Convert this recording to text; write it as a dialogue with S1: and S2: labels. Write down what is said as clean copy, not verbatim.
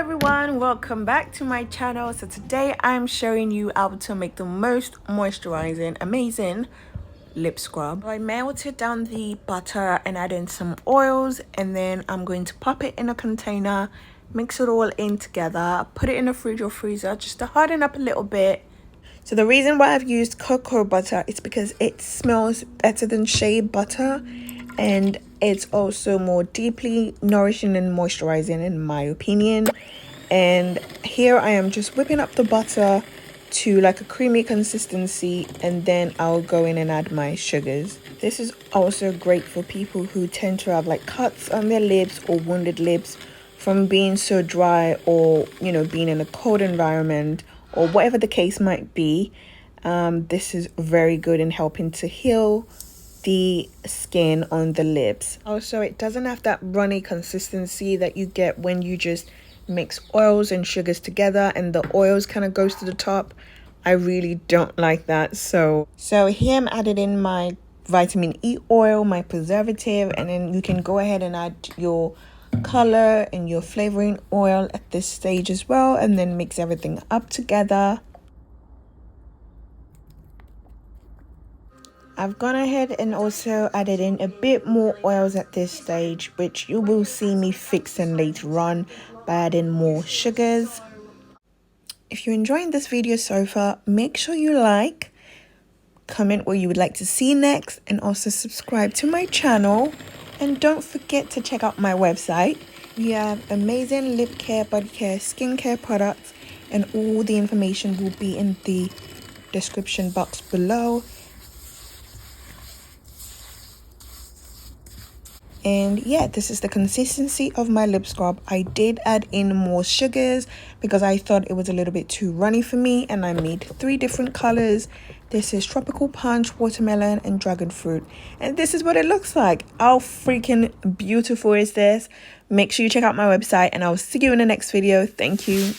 S1: everyone, welcome back to my channel. So today I'm showing you how to make the most moisturizing amazing lip scrub. I melted down the butter and add in some oils, and then I'm going to pop it in a container, mix it all in together, put it in the fridge or freezer just to harden up a little bit. So the reason why I've used cocoa butter is because it smells better than shea butter, and it's also more deeply nourishing and moisturizing in my opinion. And here I am just whipping up the butter to like a creamy consistency, and then I'll go in and add my sugars. This is also great for people who tend to have like cuts on their lips or wounded lips from being so dry, or being in a cold environment, or whatever the case might be. This is very good in helping to heal the skin on the lips. Also, it doesn't have that runny consistency that you get when you just mix oils and sugars together and the oils kind of goes to the top. I really don't like that. So here I'm adding in my vitamin E oil, my preservative, and then you can go ahead and add your color and your flavoring oil at this stage as well, and then mix everything up together. I've gone ahead and also added in a bit more oils at this stage, which you will see me fixing later on by adding more sugars. If you're enjoying this video so far, make sure you like, comment what you would like to see next, and also subscribe to my channel. And don't forget to check out my website. We have amazing lip care, body care, skincare products, and all the information will be in the description box below. And yeah, this is the consistency of my lip scrub. I did add in more sugars because I thought it was a little bit too runny for me, and I made 3 different colors. This is tropical punch, watermelon, and dragon fruit, and this is what it looks like. How freaking beautiful is this? Make sure you check out my website, and I'll see you in the next video. Thank you.